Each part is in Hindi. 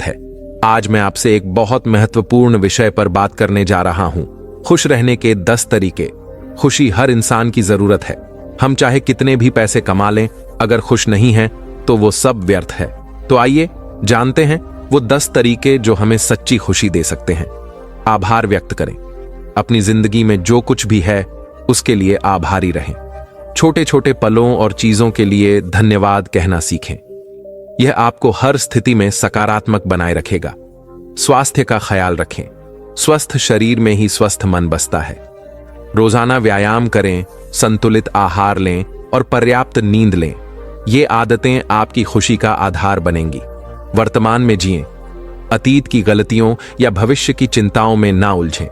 है। आज मैं आपसे एक बहुत महत्वपूर्ण विषय पर बात करने जा रहा हूं, खुश रहने के 10 तरीके। खुशी हर इंसान की जरूरत है। हम चाहे कितने भी पैसे कमा लें, अगर खुश नहीं हैं तो वो सब व्यर्थ है। तो आइए जानते हैं वो 10 तरीके जो हमें सच्ची खुशी दे सकते हैं। आभार व्यक्त करें। अपनी जिंदगी में जो कुछ भी है उसके लिए आभारी रहें। छोटे छोटे पलों और चीजों के लिए धन्यवाद कहना सीखें। यह आपको हर स्थिति में सकारात्मक बनाए रखेगा। स्वास्थ्य का ख्याल रखें। स्वस्थ शरीर में ही स्वस्थ मन बसता है। रोजाना व्यायाम करें, संतुलित आहार लें और पर्याप्त नींद लें। ये आदतें आपकी खुशी का आधार बनेंगी। वर्तमान में जिएं। अतीत की गलतियों या भविष्य की चिंताओं में ना उलझें।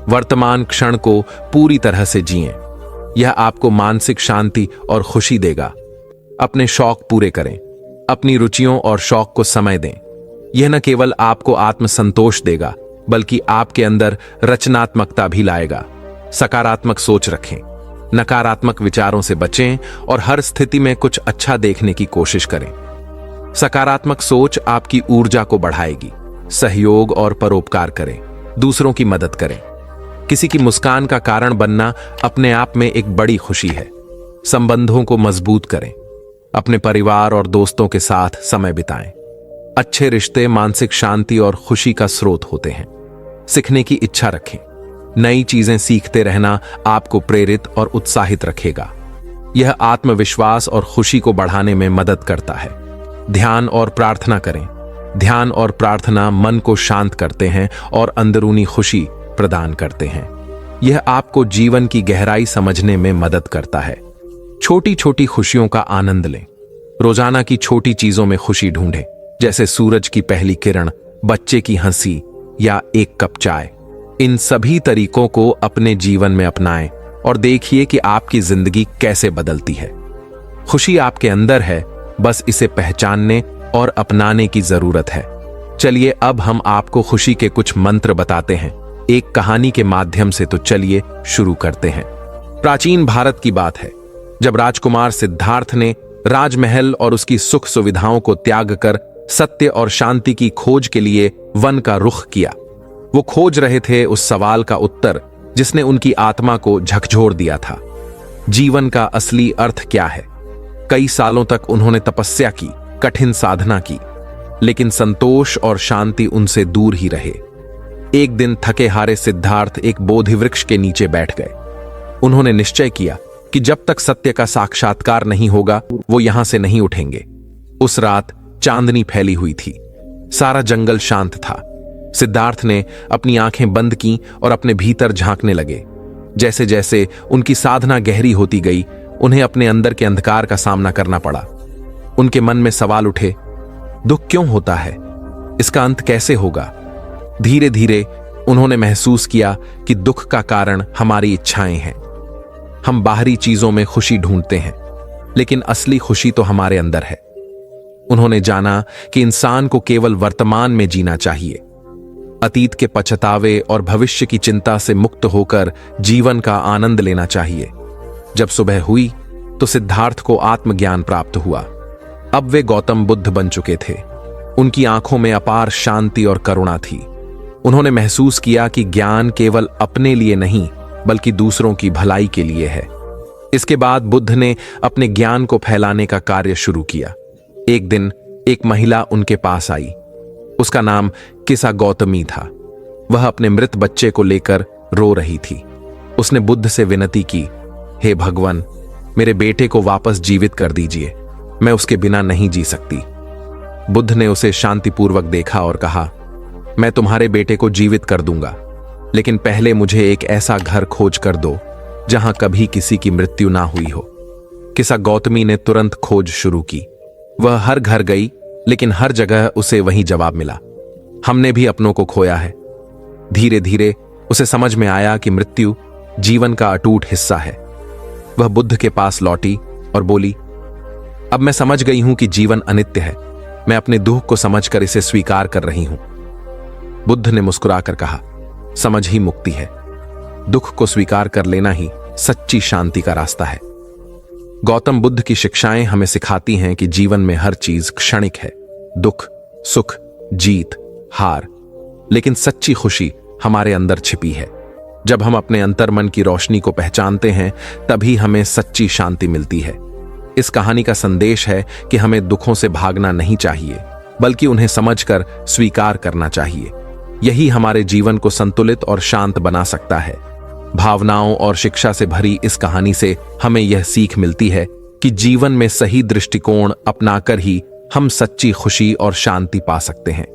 वर्तमान क्षण को पूरी तरह से जिएं। यह आपको मानसिक शांति और खुशी देगा। अपने शौक पूरे करें। अपनी रुचियों और शौक को समय दें। यह न केवल आपको आत्मसंतोष देगा, बल्कि आपके अंदर रचनात्मकता भी लाएगा। सकारात्मक सोच रखें। नकारात्मक विचारों से बचें और हर स्थिति में कुछ अच्छा देखने की कोशिश करें। सकारात्मक सोच आपकी ऊर्जा को बढ़ाएगी। सहयोग और परोपकार करें। दूसरों की मदद करें। किसी की मुस्कान का कारण बनना अपने आप में एक बड़ी खुशी है। संबंधों को मजबूत करें। अपने परिवार और दोस्तों के साथ समय बिताएं। अच्छे रिश्ते मानसिक शांति और खुशी का स्रोत होते हैं। सीखने की इच्छा रखें। नई चीजें सीखते रहना आपको प्रेरित और उत्साहित रखेगा। यह आत्मविश्वास और खुशी को बढ़ाने में मदद करता है। ध्यान और प्रार्थना करें। ध्यान और प्रार्थना मन को शांत करते हैं और अंदरूनी खुशी प्रदान करते हैं। यह आपको जीवन की गहराई समझने में मदद करता है। छोटी छोटी खुशियों का आनंद लें। रोजाना की छोटी चीजों में खुशी ढूंढें, जैसे सूरज की पहली किरण, बच्चे की हंसी या एक कप चाय। इन सभी तरीकों को अपने जीवन में अपनाएं और देखिए कि आपकी जिंदगी कैसे बदलती है। खुशी आपके अंदर है, बस इसे पहचानने और अपनाने की जरूरत है। चलिए अब हम आपको खुशी के कुछ मंत्र बताते हैं, एक कहानी के माध्यम से। तो चलिए शुरू करते हैं। प्राचीन भारत की बात है, जब राजकुमार सिद्धार्थ ने राजमहल और उसकी सुख सुविधाओं को त्याग कर सत्य और शांति की खोज के लिए वन का रुख किया। वो खोज रहे थे उस सवाल का उत्तर जिसने उनकी आत्मा को झकझोर दिया था। जीवन का असली अर्थ क्या है? कई सालों तक उन्होंने तपस्या की, कठिन साधना की, लेकिन संतोष और शांति उनसे दूर ही रहे। एक दिन थके हारे सिद्धार्थ एक बोधि वृक्ष के नीचे बैठ गए। उन्होंने निश्चय किया कि जब तक सत्य का साक्षात्कार नहीं होगा वो यहां से नहीं उठेंगे। उस रात चांदनी फैली हुई थी। सारा जंगल शांत था। सिद्धार्थ ने अपनी आंखें बंद की और अपने भीतर झांकने लगे। जैसे जैसे उनकी साधना गहरी होती गई, उन्हें अपने अंदर के अंधकार का सामना करना पड़ा। उनके मन में सवाल उठे, दुख क्यों होता है? इसका अंत कैसे होगा? धीरे धीरे उन्होंने महसूस किया कि दुख का कारण हमारी इच्छाएं हैं। हम बाहरी चीजों में खुशी ढूंढते हैं, लेकिन असली खुशी तो हमारे अंदर है। उन्होंने जाना कि इंसान को केवल वर्तमान में जीना चाहिए। अतीत के पछतावे और भविष्य की चिंता से मुक्त होकर जीवन का आनंद लेना चाहिए। जब सुबह हुई तो सिद्धार्थ को आत्मज्ञान प्राप्त हुआ। अब वे गौतम बुद्ध बन चुके थे। उनकी आंखों में अपार शांति और करुणा थी। उन्होंने महसूस किया कि ज्ञान केवल अपने लिए नहीं, बल्कि दूसरों की भलाई के लिए है। इसके बाद बुद्ध ने अपने ज्ञान को फैलाने का कार्य शुरू किया। एक दिन एक महिला उनके पास आई। उसका नाम किसा गौतमी था। वह अपने मृत बच्चे को लेकर रो रही थी। उसने बुद्ध से विनती की, हे भगवान, मेरे बेटे को वापस जीवित कर दीजिए, मैं उसके बिना नहीं जी सकती। बुद्ध ने उसे शांतिपूर्वक देखा और कहा, मैं तुम्हारे बेटे को जीवित कर दूंगा, लेकिन पहले मुझे एक ऐसा घर खोज कर दो जहां कभी किसी की मृत्यु ना हुई हो। किसा गौतमी ने तुरंत खोज शुरू की। वह हर घर गई, लेकिन हर जगह उसे वही जवाब मिला, हमने भी अपनों को खोया है। धीरे धीरे उसे समझ में आया कि मृत्यु जीवन का अटूट हिस्सा है। वह बुद्ध के पास लौटी और बोली, अब मैं समझ गई हूं कि जीवन अनित्य है। मैं अपने दुख को समझकर इसे स्वीकार कर रही हूं। बुद्ध ने मुस्कुराकर कहा, समझ ही मुक्ति है। दुख को स्वीकार कर लेना ही सच्ची शांति का रास्ता है। गौतम बुद्ध की शिक्षाएं हमें सिखाती हैं कि जीवन में हर चीज क्षणिक है। दुख, सुख, जीत, हार, लेकिन सच्ची खुशी हमारे अंदर छिपी है। जब हम अपने अंतर्मन की रोशनी को पहचानते हैं, तभी हमें सच्ची शांति मिलती है। इस कहानी का संदेश है कि हमें दुखों से भागना नहीं चाहिए, बल्कि उन्हें समझकर स्वीकार करना चाहिए। यही हमारे जीवन को संतुलित और शांत बना सकता है। भावनाओं और शिक्षा से भरी इस कहानी से हमें यह सीख मिलती है कि जीवन में सही दृष्टिकोण अपनाकर ही हम सच्ची खुशी और शांति पा सकते हैं।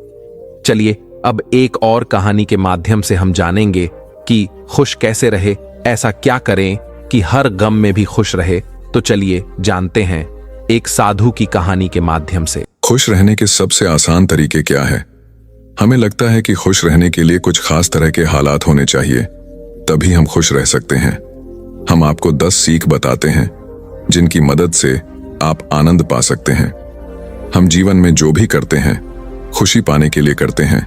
चलिए अब एक और कहानी के माध्यम से हम जानेंगे कि खुश कैसे रहे, ऐसा क्या करें कि हर गम में भी खुश रहे। तो चलिए जानते हैं एक साधु की कहानी के माध्यम से। खुश रहने के सबसे आसान तरीके क्या है? हमें लगता है कि खुश रहने के लिए कुछ खास तरह के हालात होने चाहिए, तभी हम खुश रह सकते हैं। हम आपको 10 सीख बताते हैं जिनकी मदद से आप आनंद पा सकते हैं। हम जीवन में जो भी करते हैं खुशी पाने के लिए करते हैं,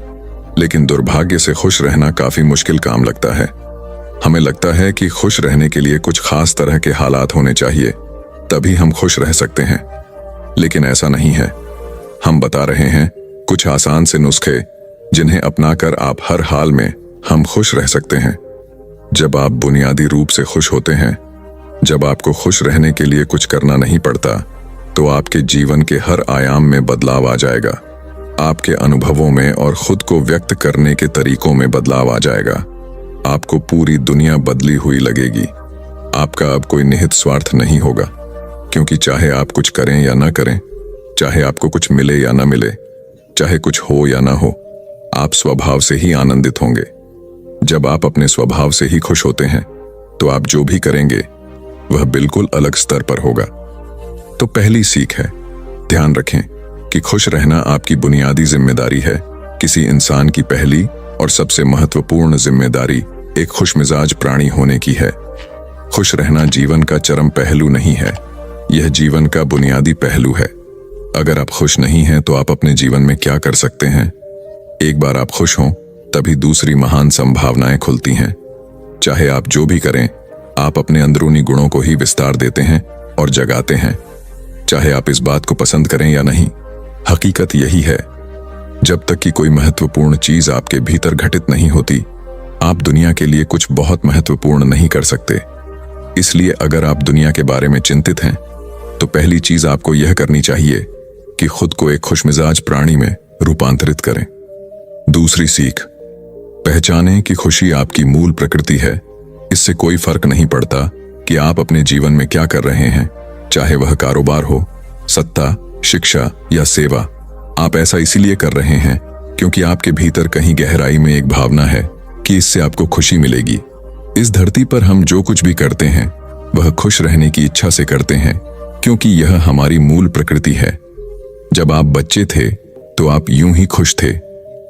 लेकिन दुर्भाग्य से खुश रहना काफी मुश्किल काम लगता है। हमें लगता है कि खुश रहने के लिए कुछ खास तरह के हालात होने चाहिए, तभी हम खुश रह सकते हैं, लेकिन ऐसा नहीं है। हम बता रहे हैं कुछ आसान से नुस्खे जिन्हें अपनाकर आप हर हाल में हम खुश रह सकते हैं। जब आप बुनियादी रूप से खुश होते हैं, जब आपको खुश रहने के लिए कुछ करना नहीं पड़ता, तो आपके जीवन के हर आयाम में बदलाव आ जाएगा। आपके अनुभवों में और खुद को व्यक्त करने के तरीकों में बदलाव आ जाएगा। आपको पूरी दुनिया बदली हुई लगेगी। आपका अब कोई निहित स्वार्थ नहीं होगा, क्योंकि चाहे आप कुछ करें या ना करें, चाहे आपको कुछ मिले या ना मिले, चाहे कुछ हो या ना हो, आप स्वभाव से ही आनंदित होंगे। जब आप अपने स्वभाव से ही खुश होते हैं, तो आप जो भी करेंगे वह बिल्कुल अलग स्तर पर होगा। तो पहली सीख है, ध्यान रखें कि खुश रहना आपकी बुनियादी जिम्मेदारी है। किसी इंसान की पहली और सबसे महत्वपूर्ण जिम्मेदारी एक खुशमिजाज प्राणी होने की है। खुश रहना जीवन का चरम पहलू नहीं है, यह जीवन का बुनियादी पहलू है। अगर आप खुश नहीं हैं तो आप अपने जीवन में क्या कर सकते हैं? एक बार आप खुश हों, तभी दूसरी महान संभावनाएं खुलती हैं। चाहे आप जो भी करें, आप अपने अंदरूनी गुणों को ही विस्तार देते हैं और जगाते हैं। चाहे आप इस बात को पसंद करें या नहीं, हकीकत यही है। जब तक कि कोई महत्वपूर्ण चीज आपके भीतर घटित नहीं होती, आप दुनिया के लिए कुछ बहुत महत्वपूर्ण नहीं कर सकते। इसलिए अगर आप दुनिया के बारे में चिंतित हैं, तो पहली चीज आपको यह करनी चाहिए कि खुद को एक खुशमिजाज प्राणी में रूपांतरित करें। दूसरी सीख, पहचानें कि खुशी आपकी मूल प्रकृति है। इससे कोई फर्क नहीं पड़ता कि आप अपने जीवन में क्या कर रहे हैं, चाहे वह कारोबार हो, सत्ता, शिक्षा या सेवा। आप ऐसा इसीलिए कर रहे हैं क्योंकि आपके भीतर कहीं गहराई में एक भावना है कि इससे आपको खुशी मिलेगी। इस धरती पर हम जो कुछ भी करते हैं वह खुश रहने की इच्छा से करते हैं, क्योंकि यह हमारी मूल प्रकृति है। जब आप बच्चे थे तो आप यूं ही खुश थे,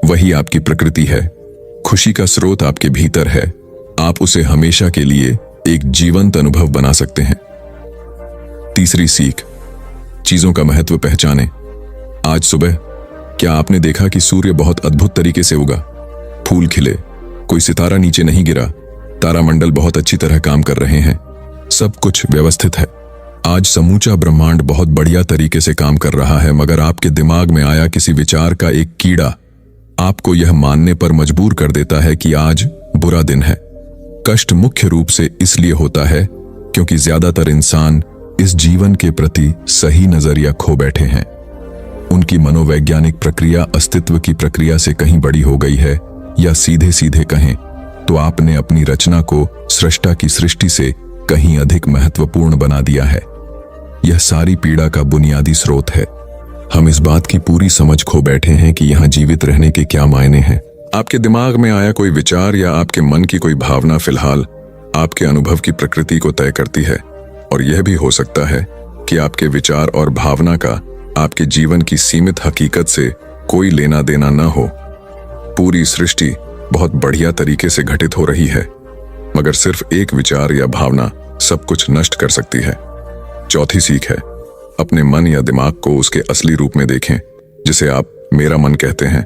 वही आपकी प्रकृति है। खुशी का स्रोत आपके भीतर है। आप उसे हमेशा के लिए एक जीवंत अनुभव बना सकते हैं। तीसरी सीख, चीजों का महत्व पहचानें। आज सुबह क्या आपने देखा कि सूर्य बहुत अद्भुत तरीके से उगा? फूल खिले, कोई सितारा नीचे नहीं गिरा, तारामंडल बहुत अच्छी तरह काम कर रहे हैं, सब कुछ व्यवस्थित है। आज समूचा ब्रह्मांड बहुत बढ़िया तरीके से काम कर रहा है, मगर आपके दिमाग में आया किसी विचार का एक कीड़ा आपको यह मानने पर मजबूर कर देता है कि आज बुरा दिन है। कष्ट मुख्य रूप से इसलिए होता है क्योंकि ज्यादातर इंसान इस जीवन के प्रति सही नजरिया खो बैठे हैं। उनकी मनोवैज्ञानिक प्रक्रिया अस्तित्व की प्रक्रिया से कहीं बड़ी हो गई है, या सीधे सीधे कहें तो आपने अपनी रचना को सृष्टा की सृष्टि से कहीं अधिक महत्वपूर्ण बना दिया है। यह सारी पीड़ा का बुनियादी स्रोत है। हम इस बात की पूरी समझ खो बैठे हैं कि यहाँ जीवित रहने के क्या मायने हैं। आपके दिमाग में आया कोई विचार या आपके मन की कोई भावना फिलहाल आपके अनुभव की प्रकृति को तय करती है, और यह भी हो सकता है कि आपके विचार और भावना का आपके जीवन की सीमित हकीकत से कोई लेना देना न हो। पूरी सृष्टि बहुत बढ़िया तरीके से घटित हो रही है, मगर सिर्फ एक विचार या भावना सब कुछ नष्ट कर सकती है। चौथी सीख है, अपने मन या दिमाग को उसके असली रूप में देखें। जिसे आप मेरा मन कहते हैं,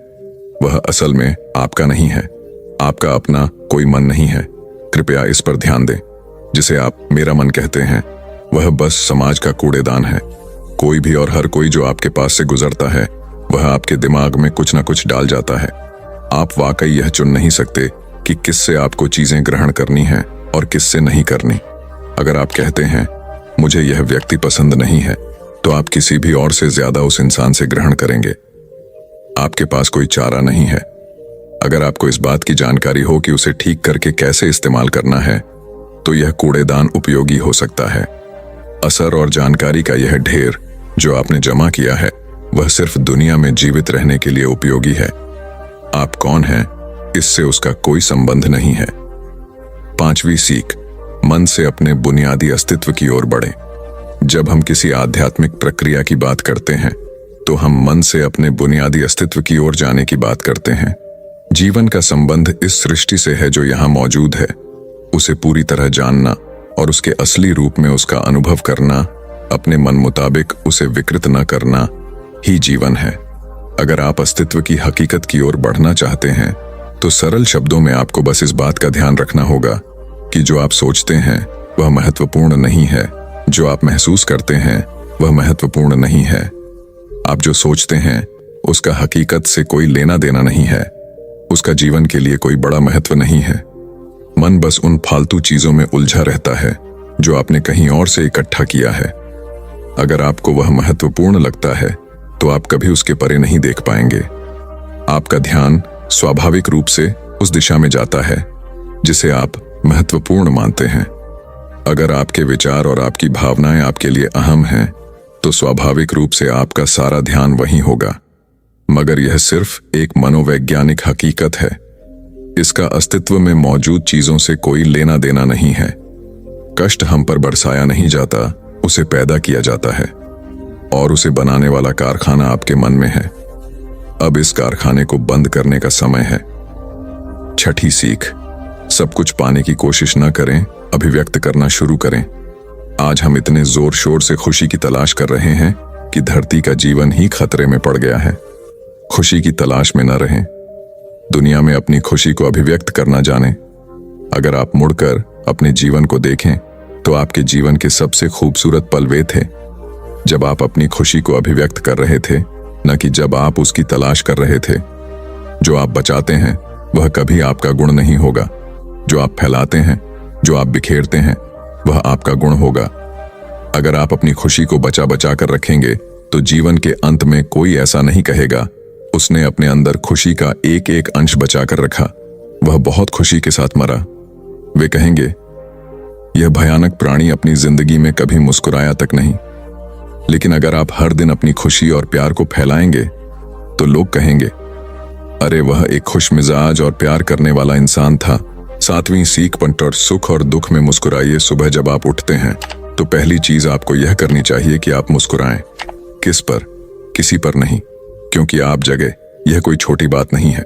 वह असल में आपका नहीं है। आपका अपना कोई मन नहीं है, कृपया इस पर ध्यान दें। जिसे आप मेरा मन कहते हैं, वह बस समाज का कूड़ेदान है। कोई भी और हर कोई जो आपके पास से गुजरता है, वह आपके दिमाग में कुछ ना कुछ डाल जाता है। आप वाकई यह चुन नहीं सकते कि किससे आपको चीजें ग्रहण करनी हैं और किससे नहीं करनी। अगर आप कहते हैं मुझे यह व्यक्ति पसंद नहीं है, तो आप किसी भी और से ज्यादा उस इंसान से ग्रहण करेंगे। आपके पास कोई चारा नहीं है। अगर आपको इस बात की जानकारी हो कि उसे ठीक करके कैसे इस्तेमाल करना है, तो यह कूड़ेदान उपयोगी हो सकता है। असर और जानकारी का यह ढेर जो आपने जमा किया है, वह सिर्फ दुनिया में जीवित रहने के लिए उपयोगी है। आप कौन हैं, इससे उसका कोई संबंध नहीं है। 5वीं सीख, मन से अपने बुनियादी अस्तित्व की ओर बढ़ें। जब हम किसी आध्यात्मिक प्रक्रिया की बात करते हैं, तो हम मन से अपने बुनियादी अस्तित्व की ओर जाने की बात करते हैं। जीवन का संबंध इस सृष्टि से है जो यहाँ मौजूद है। उसे पूरी तरह जानना और उसके असली रूप में उसका अनुभव करना, अपने मन मुताबिक उसे विकृत न करना ही जीवन है। अगर आप अस्तित्व की हकीकत की ओर बढ़ना चाहते हैं, तो सरल शब्दों में आपको बस इस बात का ध्यान रखना होगा कि जो आप सोचते हैं वह महत्वपूर्ण नहीं है, जो आप महसूस करते हैं वह महत्वपूर्ण नहीं है। आप जो सोचते हैं उसका हकीकत से कोई लेना देना नहीं है, उसका जीवन के लिए कोई बड़ा महत्व नहीं है। मन बस उन फालतू चीजों में उलझा रहता है जो आपने कहीं और से इकट्ठा किया है। अगर आपको वह महत्वपूर्ण लगता है, तो आप कभी उसके परे नहीं देख पाएंगे। आपका ध्यान स्वाभाविक रूप से उस दिशा में जाता है जिसे आप महत्वपूर्ण मानते हैं। अगर आपके विचार और आपकी भावनाएं आपके लिए अहम हैं, तो स्वाभाविक रूप से आपका सारा ध्यान वहीं होगा। मगर यह सिर्फ एक मनोवैज्ञानिक हकीकत है। इसका अस्तित्व में मौजूद चीजों से कोई लेना देना नहीं है। कष्ट हम पर बरसाया नहीं जाता, उसे पैदा किया जाता है, और उसे बनाने वाला कारखाना आपके मन में है। अब इस कारखाने को बंद करने का समय है। 6ठी सीख, सब कुछ पाने की कोशिश न करें, अभिव्यक्त करना शुरू करें। आज हम इतने जोर शोर से खुशी की तलाश कर रहे हैं कि धरती का जीवन ही खतरे में पड़ गया है। खुशी की तलाश में न रहें, दुनिया में अपनी खुशी को अभिव्यक्त करना जानें। अगर आप मुड़कर अपने जीवन को देखें, तो आपके जीवन के सबसे खूबसूरत पल वे थे जब आप अपनी खुशी को अभिव्यक्त कर रहे थे, न कि जब आप उसकी तलाश कर रहे थे। जो आप बचाते हैं वह कभी आपका गुण नहीं होगा। जो आप फैलाते हैं, जो आप बिखेरते हैं, वह आपका गुण होगा। अगर आप अपनी खुशी को बचा बचा कर रखेंगे, तो जीवन के अंत में कोई ऐसा नहीं कहेगा उसने अपने अंदर खुशी का एक एक अंश बचा कर रखा, वह बहुत खुशी के साथ मरा। वे कहेंगे यह भयानक प्राणी अपनी जिंदगी में कभी मुस्कुराया तक नहीं। लेकिन अगर आप हर दिन अपनी खुशी और प्यार को फैलाएंगे, तो लोग कहेंगे अरे वह एक खुश मिजाज और प्यार करने वाला इंसान था। 7वीं सीख, पंटर, सुख और दुख में मुस्कुराइए। सुबह जब आप उठते हैं, तो पहली चीज आपको यह करनी चाहिए कि आप मुस्कुराएं। किस पर? किसी पर नहीं, क्योंकि आप जगे, यह कोई छोटी बात नहीं है।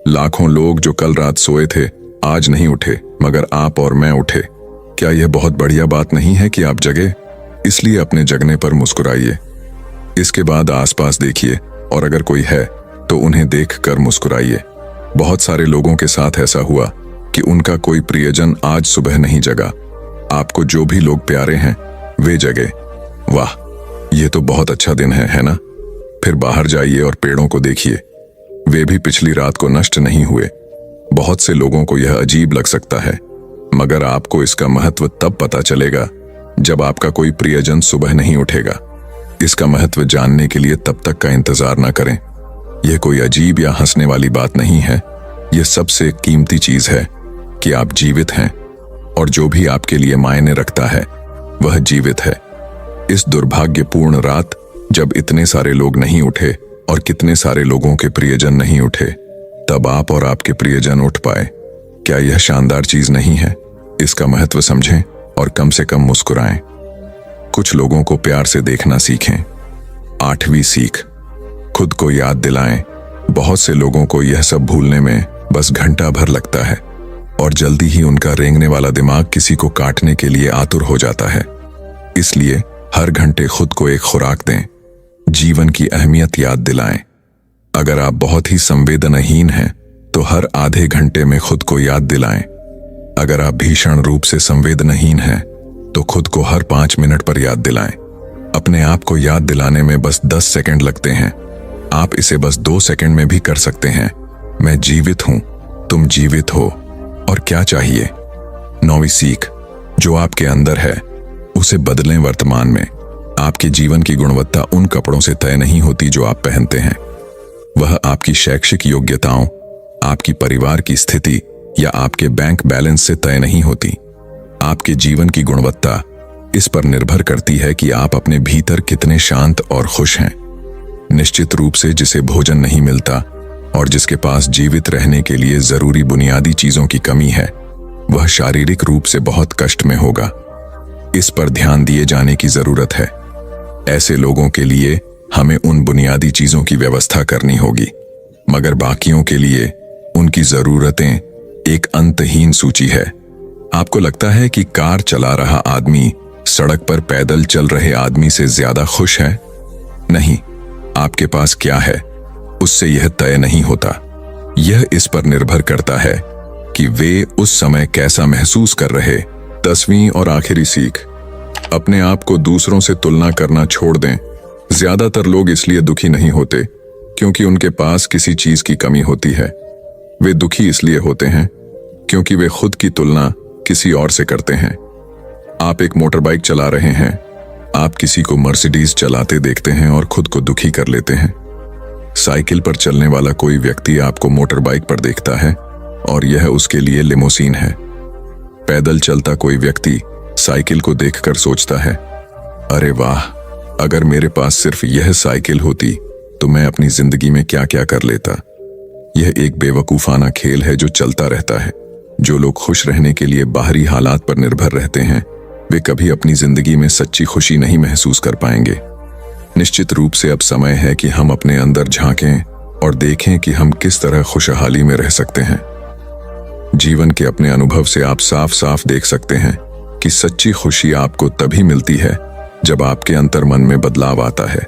लाखों लोग जो कल रात सोए थे आज नहीं उठे, मगर आप और मैं उठे। क्या यह बहुत बढ़िया बात नहीं है कि आप जगे? इसलिए अपने जगने पर मुस्कुराइए। इसके बाद आसपास देखिए, और अगर कोई है तो उन्हें देखकर मुस्कुराइए। बहुत सारे लोगों के साथ ऐसा हुआ कि उनका कोई प्रियजन आज सुबह नहीं जगा। आपको जो भी लोग प्यारे हैं वे जगे। वाह, ये तो बहुत अच्छा दिन है ना? फिर बाहर जाइए और पेड़ों को देखिए, वे भी पिछली रात को नष्ट नहीं हुए। बहुत से लोगों को यह अजीब लग सकता है, मगर आपको इसका महत्व तब पता चलेगा जब आपका कोई प्रियजन सुबह नहीं उठेगा। इसका महत्व जानने के लिए तब तक का इंतजार न करें। यह कोई अजीब या हंसने वाली बात नहीं है। यह सबसे कीमती चीज है कि आप जीवित हैं, और जो भी आपके लिए मायने रखता है वह जीवित है। इस दुर्भाग्यपूर्ण रात जब इतने सारे लोग नहीं उठे और कितने सारे लोगों के प्रियजन नहीं उठे, तब आप और आपके प्रियजन उठ पाए। क्या यह शानदार चीज नहीं है? इसका महत्व समझें और कम से कम मुस्कुराएं। कुछ लोगों को प्यार से देखना सीखें। 8वीं सीख, खुद को याद दिलाएं। बहुत से लोगों को यह सब भूलने में बस घंटा भर लगता है, और जल्दी ही उनका रेंगने वाला दिमाग किसी को काटने के लिए आतुर हो जाता है। इसलिए हर घंटे खुद को एक खुराक दें, जीवन की अहमियत याद दिलाएं। अगर आप बहुत ही संवेदनहीन हैं, तो हर आधे घंटे में खुद को याद दिलाएं। अगर आप भीषण रूप से संवेदनहीन हैं, तो खुद को हर 5 मिनट पर याद दिलाएं। अपने आप को याद दिलाने में बस 10 सेकंड लगते हैं। आप इसे बस 2 सेकंड में भी कर सकते हैं। मैं जीवित हूं, तुम जीवित हो, और क्या चाहिए? 9वीं सीख, जो आपके अंदर है उसे बदलें वर्तमान में। आपके जीवन की गुणवत्ता उन कपड़ों से तय नहीं होती जो आप पहनते हैं। वह आपकी शैक्षिक योग्यताओं, आपकी परिवार की स्थिति या आपके बैंक बैलेंस से तय नहीं होती। आपके जीवन की गुणवत्ता इस पर निर्भर करती है कि आप अपने भीतर कितने शांत और खुश हैं। निश्चित रूप से जिसे भोजन नहीं मिलता और जिसके पास जीवित रहने के लिए जरूरी बुनियादी चीजों की कमी है, वह शारीरिक रूप से बहुत कष्ट में होगा। इस पर ध्यान दिए जाने की जरूरत है। ऐसे लोगों के लिए हमें उन बुनियादी चीजों की व्यवस्था करनी होगी, मगर बाकियों के लिए उनकी जरूरतें एक अंतहीन सूची है। आपको लगता है कि कार चला रहा आदमी सड़क पर पैदल चल रहे आदमी से ज्यादा खुश है? नहीं, आपके पास क्या है उससे यह तय नहीं होता। यह इस पर निर्भर करता है कि वे उस समय कैसा महसूस कर रहे। 10वीं और आखिरी सीख, अपने आप को दूसरों से तुलना करना छोड़ दें। ज्यादातर लोग इसलिए दुखी नहीं होते क्योंकि उनके पास किसी चीज की कमी होती है। वे दुखी इसलिए होते हैं क्योंकि वे खुद की तुलना किसी और से करते हैं। आप एक मोटर बाइक चला रहे हैं, आप किसी को मर्सिडीज चलाते देखते हैं और खुद को दुखी कर लेते हैं। साइकिल पर चलने वाला कोई व्यक्ति आपको मोटर बाइक पर देखता है और यह उसके लिए लिमोसीन है। पैदल चलता कोई व्यक्ति साइकिल को देखकर सोचता है, अरे वाह, अगर मेरे पास सिर्फ यह साइकिल होती तो मैं अपनी जिंदगी में क्या क्या कर लेता। यह एक बेवकूफाना खेल है जो चलता रहता है। जो लोग खुश रहने के लिए बाहरी हालात पर निर्भर रहते हैं, वे कभी अपनी जिंदगी में सच्ची खुशी नहीं महसूस कर पाएंगे। निश्चित रूप से अब समय है कि हम अपने अंदर झांकें और देखें कि हम किस तरह खुशहाली में रह सकते हैं। जीवन के अपने अनुभव से आप साफ साफ देख सकते हैं कि सच्ची खुशी आपको तभी मिलती है जब आपके अंतर्मन में बदलाव आता है।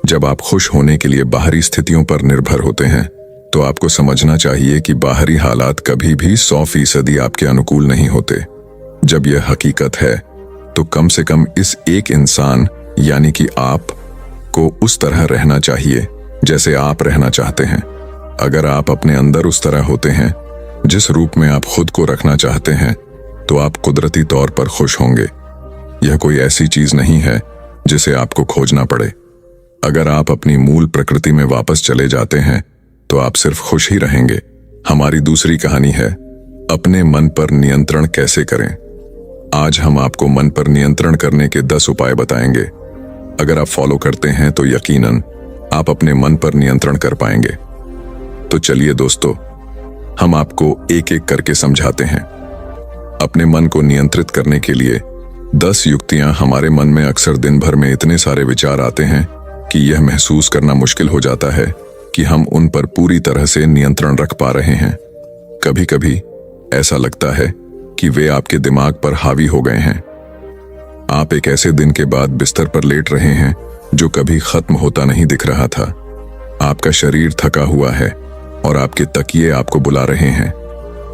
जब आप खुश होने के लिए बाहरी स्थितियों पर निर्भर होते हैं तो आपको समझना चाहिए कि बाहरी हालात कभी भी 100% आपके अनुकूल नहीं होते। जब यह हकीकत है तो कम से कम इस एक इंसान यानी कि आप को उस तरह रहना चाहिए जैसे आप रहना चाहते हैं। अगर आप अपने अंदर उस तरह होते हैं जिस रूप में आप खुद को रखना चाहते हैं तो आप कुदरती तौर पर खुश होंगे। यह कोई ऐसी चीज नहीं है जिसे आपको खोजना पड़े। अगर आप अपनी मूल प्रकृति में वापस चले जाते हैं तो आप सिर्फ खुश ही रहेंगे। हमारी दूसरी कहानी है अपने मन पर नियंत्रण कैसे करें। आज हम आपको मन पर नियंत्रण करने के 10 उपाय बताएंगे। अगर आप फॉलो करते हैं तो यकीनन आप अपने मन पर नियंत्रण कर पाएंगे। तो चलिए दोस्तों, हम आपको एक एक करके समझाते हैं। अपने मन को नियंत्रित करने के लिए 10 युक्तियां। हमारे मन में अक्सर दिन भर में इतने सारे विचार आते हैं कि यह महसूस करना मुश्किल हो जाता है कि हम उन पर पूरी तरह से नियंत्रण रख पा रहे हैं। कभी कभी ऐसा लगता है कि वे आपके दिमाग पर हावी हो गए हैं। आप एक ऐसे दिन के बाद बिस्तर पर लेट रहे हैं जो कभी खत्म होता नहीं दिख रहा था। आपका शरीर थका हुआ है और आपके तकिए आपको बुला रहे हैं,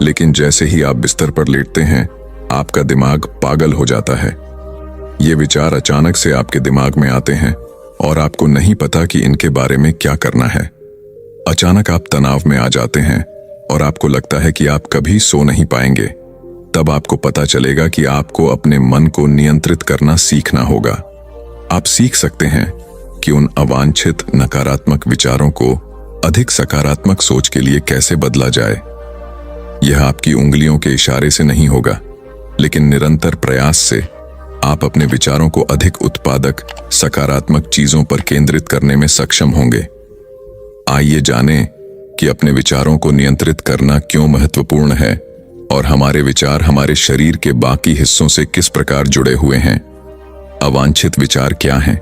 लेकिन जैसे ही आप बिस्तर पर लेटते हैं आपका दिमाग पागल हो जाता है। ये विचार अचानक से आपके दिमाग में आते हैं और आपको नहीं पता कि इनके बारे में क्या करना है। अचानक आप तनाव में आ जाते हैं और आपको लगता है कि आप कभी सो नहीं पाएंगे। तब आपको पता चलेगा कि आपको अपने मन को नियंत्रित करना सीखना होगा। आप सीख सकते हैं कि उन अवांछित नकारात्मक विचारों को अधिक सकारात्मक सोच के लिए कैसे बदला जाए। यह आपकी उंगलियों के इशारे से नहीं होगा, लेकिन निरंतर प्रयास से आप अपने विचारों को अधिक उत्पादक, सकारात्मक चीजों पर केंद्रित करने में सक्षम होंगे। आइए जानें कि अपने विचारों को नियंत्रित करना क्यों महत्वपूर्ण है और हमारे विचार हमारे शरीर के बाकी हिस्सों से किस प्रकार जुड़े हुए हैं। अवांछित विचार क्या हैं?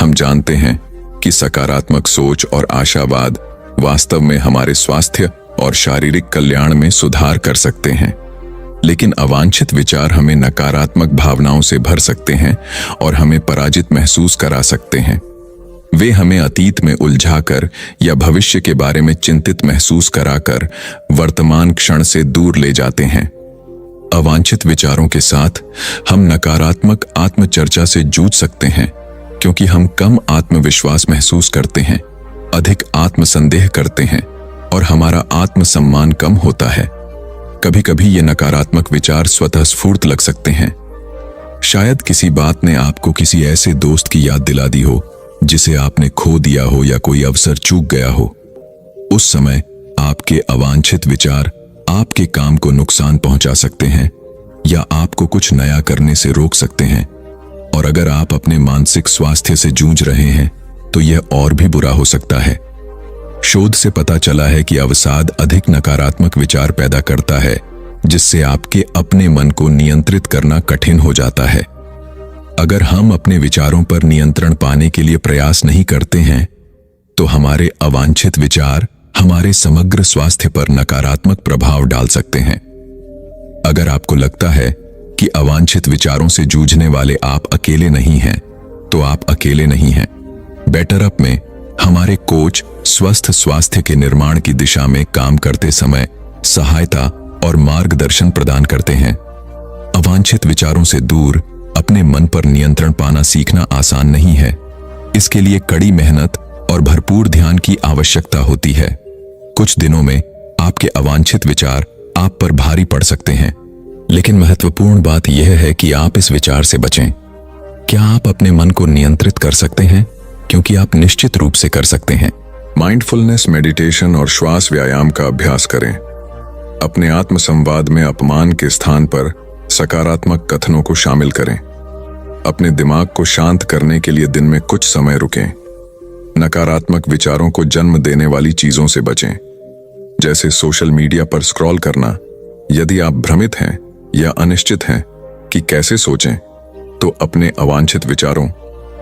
हम जानते हैं कि सकारात्मक सोच और आशावाद वास्तव में हमारे स्वास्थ्य और शारीरिक कल्याण में सुधार कर सकते हैं, लेकिन अवांछित विचार हमें नकारात्मक भावनाओं से भर सकते हैं और हमें पराजित महसूस करा सकते हैं। वे हमें अतीत में उलझाकर या भविष्य के बारे में चिंतित महसूस कराकर वर्तमान क्षण से दूर ले जाते हैं। अवांछित विचारों के साथ हम नकारात्मक आत्मचर्चा से जूझ सकते हैं क्योंकि हम कम आत्मविश्वास महसूस करते हैं। अधिक आत्मसंदेह करते हैं और हमारा आत्मसम्मान कम होता है। कभी कभी ये नकारात्मक विचार स्वतः स्फूर्त लग सकते हैं। शायद किसी बात ने आपको किसी ऐसे दोस्त की याद दिला दी हो जिसे आपने खो दिया हो, या कोई अवसर चूक गया हो। उस समय आपके अवांछित विचार आपके काम को नुकसान पहुंचा सकते हैं या आपको कुछ नया करने से रोक सकते हैं। और अगर आप अपने मानसिक स्वास्थ्य से जूझ रहे हैं तो यह और भी बुरा हो सकता है। शोध से पता चला है कि अवसाद अधिक नकारात्मक विचार पैदा करता है, जिससे आपके अपने मन को नियंत्रित करना कठिन हो जाता है। अगर हम अपने विचारों पर नियंत्रण पाने के लिए प्रयास नहीं करते हैं तो हमारे अवांछित विचार हमारे समग्र स्वास्थ्य पर नकारात्मक प्रभाव डाल सकते हैं। अगर आपको लगता है कि अवांछित विचारों से जूझने वाले आप अकेले नहीं हैं, तो आप अकेले नहीं हैं। बेटर अप में हमारे कोच स्वस्थ स्वास्थ्य के निर्माण की दिशा में काम करते समय सहायता और मार्गदर्शन प्रदान करते हैं। अवांछित विचारों से दूर अपने मन पर नियंत्रण पाना सीखना आसान नहीं है। इसके लिए कड़ी मेहनत और भरपूर ध्यान की आवश्यकता होती है। कुछ दिनों में आपके अवांछित विचार आप पर भारी पड़ सकते हैं, लेकिन महत्वपूर्ण बात यह है कि आप इस विचार से बचें। क्या आप अपने मन को नियंत्रित कर सकते हैं? क्योंकि आप निश्चित रूप से कर सकते हैं। माइंडफुलनेस, मेडिटेशन और श्वास व्यायाम का अभ्यास करें। अपने आत्म संवाद में अपमान के स्थान पर सकारात्मक कथनों को शामिल करें। अपने दिमाग को शांत करने के लिए दिन में कुछ समय रुकें। नकारात्मक विचारों को जन्म देने वाली चीजों से बचें, जैसे सोशल मीडिया पर स्क्रॉल करना। यदि आप भ्रमित हैं या अनिश्चित हैं कि कैसे सोचें, तो अपने अवांछित विचारों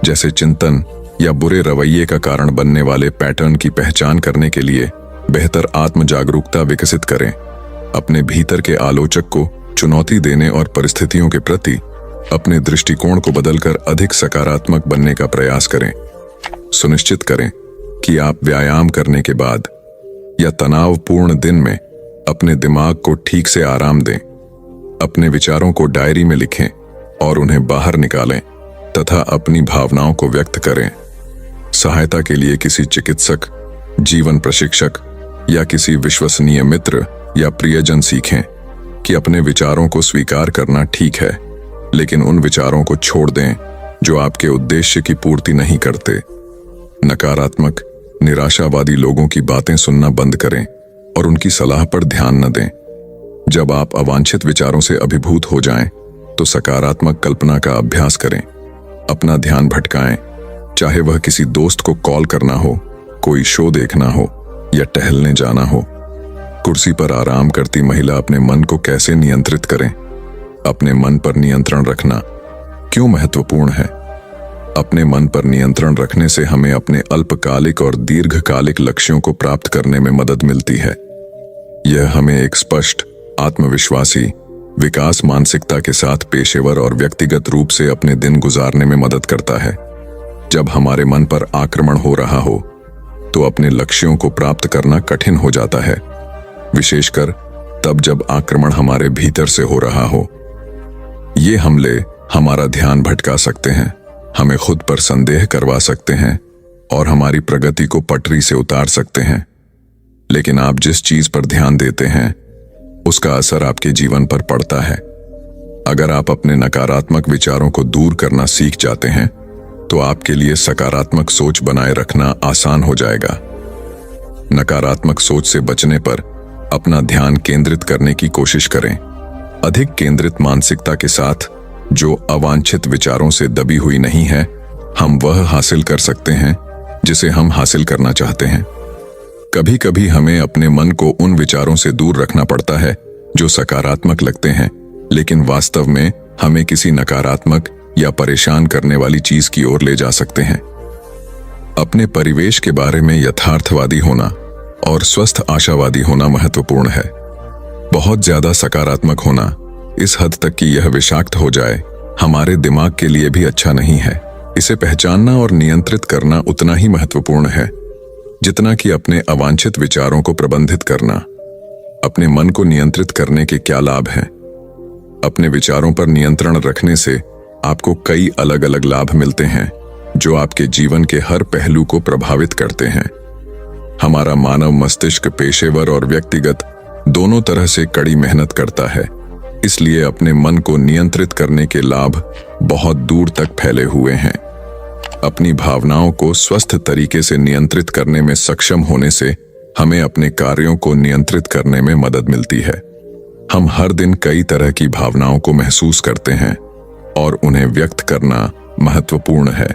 जैसे चिंतन या बुरे रवैये का कारण बनने वाले पैटर्न की पहचान करने के लिए बेहतर आत्म जागरूकता विकसित करें। अपने भीतर के आलोचक को चुनौती देने और परिस्थितियों के प्रति अपने दृष्टिकोण को बदलकर अधिक सकारात्मक बनने का प्रयास करें। सुनिश्चित करें कि आप व्यायाम करने के बाद या तनावपूर्ण दिन में अपने दिमाग को ठीक से आराम दें। अपने विचारों को डायरी में लिखें और उन्हें बाहर निकालें तथा अपनी भावनाओं को व्यक्त करें। सहायता के लिए किसी चिकित्सक, जीवन प्रशिक्षक या किसी विश्वसनीय मित्र या प्रियजन सीखें कि अपने विचारों को स्वीकार करना ठीक है, लेकिन उन विचारों को छोड़ दें जो आपके उद्देश्य की पूर्ति नहीं करते। नकारात्मक, निराशावादी लोगों की बातें सुनना बंद करें और उनकी सलाह पर ध्यान न दें। जब आप अवांछित विचारों से अभिभूत हो जाएं, तो सकारात्मक कल्पना का अभ्यास करें। अपना ध्यान भटकाएं, चाहे वह किसी दोस्त को कॉल करना हो, कोई शो देखना हो या टहलने जाना हो। कुर्सी पर आराम करती महिला अपने मन को कैसे नियंत्रित करें? अपने मन पर नियंत्रण रखना क्यों महत्वपूर्ण है? अपने मन पर नियंत्रण रखने से हमें अपने अल्पकालिक और दीर्घकालिक लक्ष्यों को प्राप्त करने में मदद मिलती है। यह हमें एक स्पष्ट, आत्मविश्वासी, विकास मानसिकता के साथ पेशेवर और व्यक्तिगत रूप से अपने दिन गुजारने में मदद करता है। जब हमारे मन पर आक्रमण हो रहा हो, तो अपने लक्ष्यों को प्राप्त करना कठिन हो जाता है, विशेषकर तब जब आक्रमण हमारे भीतर से हो रहा हो। ये हमले हमारा ध्यान भटका सकते हैं, हमें खुद पर संदेह करवा सकते हैं और हमारी प्रगति को पटरी से उतार सकते हैं। लेकिन आप जिस चीज पर ध्यान देते हैं, उसका असर आपके जीवन पर पड़ता है। अगर आप अपने नकारात्मक विचारों को दूर करना सीख जाते हैं, तो आपके लिए सकारात्मक सोच बनाए रखना आसान हो जाएगा। नकारात्मक सोच से बचने पर अपना ध्यान केंद्रित करने की कोशिश करें। अधिक केंद्रित मानसिकता के साथ, जो अवांछित विचारों से दबी हुई नहीं है, हम वह हासिल कर सकते हैं जिसे हम हासिल करना चाहते हैं। कभी कभी हमें अपने मन को उन विचारों से दूर रखना पड़ता है जो सकारात्मक लगते हैं, लेकिन वास्तव में हमें किसी नकारात्मक या परेशान करने वाली चीज की ओर ले जा सकते हैं। अपने परिवेश के बारे में यथार्थवादी होना और स्वस्थ आशावादी होना महत्वपूर्ण है। बहुत ज्यादा सकारात्मक होना, इस हद तक कि यह विषाक्त हो जाए, हमारे दिमाग के लिए भी अच्छा नहीं है। इसे पहचानना और नियंत्रित करना उतना ही महत्वपूर्ण है जितना कि अपने अवांछित विचारों को प्रबंधित करना। अपने मन को नियंत्रित करने के क्या लाभ हैं? अपने विचारों पर नियंत्रण रखने से आपको कई अलग अलग लाभ मिलते हैं जो आपके जीवन के हर पहलू को प्रभावित करते हैं। हमारा मानव मस्तिष्क पेशेवर और व्यक्तिगत दोनों तरह से कड़ी मेहनत करता है, इसलिए अपने मन को नियंत्रित करने के लाभ बहुत दूर तक फैले हुए हैं। अपनी भावनाओं को स्वस्थ तरीके से नियंत्रित करने में सक्षम होने से हमें अपने कार्यों को नियंत्रित करने में मदद मिलती है। हम हर दिन कई तरह की भावनाओं को महसूस करते हैं और उन्हें व्यक्त करना महत्वपूर्ण है,